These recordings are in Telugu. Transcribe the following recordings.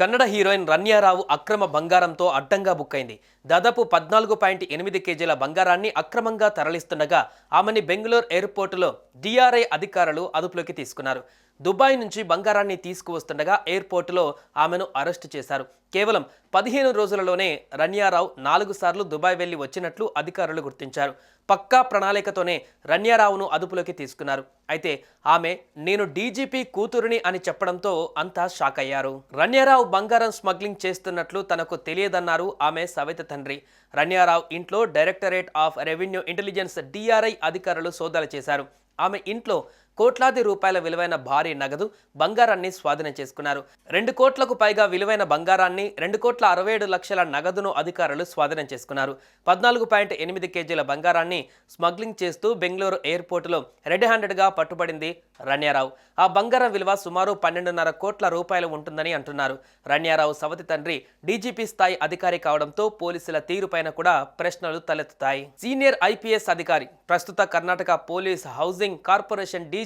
కన్నడ హీరోయిన్ రన్యారావు అక్రమ బంగారంతో అడ్డంగా బుక్కైంది. దాదాపు 14.8 కేజీల బంగారాన్ని అక్రమంగా తరలిస్తుండగా ఆమెని బెంగళూరు ఎయిర్పోర్టులో డిఆర్ఐ అధికారులు అదుపులోకి తీసుకున్నారు. దుబాయ్ నుంచి బంగారాన్ని తీసుకువస్తుండగా ఎయిర్పోర్టులో ఆమెను అరెస్టు చేశారు. కేవలం 15 రోజులలోనే రన్యారావు 4 సార్లు దుబాయ్ వెళ్లి వచ్చినట్లు అధికారులు గుర్తించారు. పక్కా ప్రణాళికతోనే రన్యారావును అదుపులోకి తీసుకున్నారు. అయితే ఆమె నేను డీజీపీ కూతురుని అని చెప్పడంతో అంతా షాక్ అయ్యారు. రన్యారావు బంగారం స్మగ్లింగ్ చేస్తున్నట్లు తనకు తెలియదన్నారు ఆమె సవిత తండ్రి. రన్యారావు ఇంట్లో directorate of revenue intelligence DRI అధికారులు సోదాలు చేశారు. ఆమె ఇంట్లో కోట్లాది రూపాయల విలువైన భారీ నగదు బంగారాన్ని స్వాధీనం చేసుకున్నారు. 2 కోట్లకు పైగా విలువైన బంగారాన్ని 2,67,00,000 నగదును అధికారులు స్వాధీనం చేసుకున్నారు. 14.8 కేజీల బంగారాన్ని స్మగ్లింగ్ చేస్తూ బెంగళూరు ఎయిర్పోర్టులో రెడ్ హ్యాండెడ్గా పట్టుబడింది రన్యారావు. ఆ బంగారం విలువ సుమారు 12.5 కోట్ల రూపాయలు ఉంటుందని అంటున్నారు. రన్యారావు సవతి తండ్రి డీజీపీ స్థాయి అధికారి కావడంతో పోలీసుల తీరుపైన కూడా ప్రశ్నలు తలెత్తుతాయి. సీనియర్ ఐపీఎస్ అధికారి, ప్రస్తుత Karnataka police housing corporation DG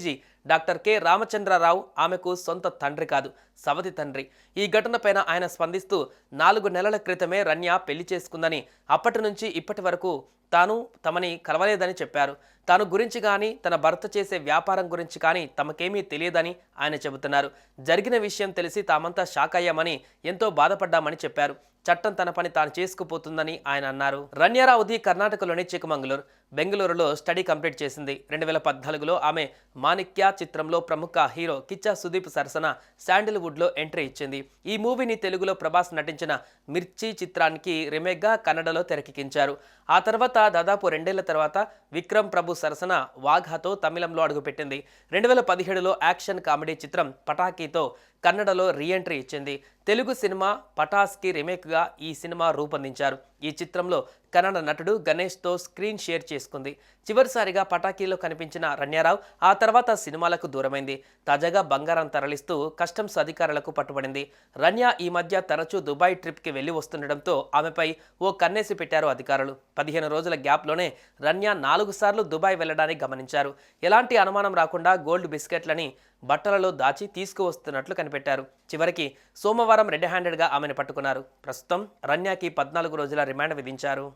doctor K Ramachandra Rao ఆమెకు సొంత తండ్రి కాదు, సవతి తండ్రి. ఈ ఘటనపైన ఆయన స్పందిస్తూ 4 నెలల క్రితమే రన్య పెళ్లి చేసుకుందని, అప్పటి నుంచి ఇప్పటి వరకు తాను తమని కలవలేదని చెప్పారు. తాను గురించి కానీ తన భర్త చేసే వ్యాపారం గురించి కానీ తమకేమీ తెలియదని ఆయన చెబుతున్నారు. జరిగిన విషయం తెలిసి తామంతా షాక్ అయ్యామని, ఎంతో బాధపడ్డామని చెప్పారు. చట్టం తన పని తాను చేసుకుపోతుందని ఆయన అన్నారు. రన్యారావుది కర్ణాటకలోని చిక్కమంగళూరు, బెంగళూరులో స్టడీ కంప్లీట్ చేసింది. 2014లో ఆమె మాణిక్య చిత్రంలో ప్రముఖ హీరో కిచ్చా సుదీప్ సరసన శాండిల్వుడ్లో ఎంట్రీ ఇచ్చింది. ఈ మూవీని తెలుగులో ప్రభాస్ నటించిన మిర్చి చిత్రానికి రీమేక్గా కన్నడలో తెరకెక్కించారు. ఆ తర్వాత దాదాపు 2 ఏళ్ల తర్వాత విక్రమ్ ప్రభు సరసన వాఘాతో తమిళంలో అడుగుపెట్టింది. 2017లో యాక్షన్ కామెడీ చిత్రం పటాకీతో కన్నడలో రీఎంట్రీ ఇచ్చింది. తెలుగు సినిమా పటాస్కి రీమేక్గా ఈ సినిమా రూపొందించారు. ఈ చిత్రంలో కన్నడ నటుడు గణేష్తో స్క్రీన్ షేర్ చేసుకుంది. చివరిసారిగా పటాకీలో కనిపించిన రన్యారావు ఆ తర్వాత సినిమాలకు దూరమైంది. తాజాగా బంగారం తరలిస్తూ కస్టమ్స్ అధికారులకు పట్టుబడింది. రన్య ఈ మధ్య తరచూ దుబాయ్ ట్రిప్కి వెళ్లి వస్తుండటంతో ఆమెపై ఓ కన్నేసి పెట్టారు అధికారులు. 15 రోజుల గ్యాప్లోనే రన్య 4 సార్లు దుబాయ్ వెళ్లడాన్ని గమనించారు. ఎలాంటి అనుమానం రాకుండా గోల్డ్ బిస్కెట్లని బట్టలలో దాచి తీసుకువస్తున్నట్లు కనిపెట్టారు. చివరికి సోమవారం రెడ్ హ్యాండెడ్గా ఆమెను పట్టుకున్నారు. ప్రస్తుతం రన్యాకి 14 రోజుల రిమాండ్ విధించారు.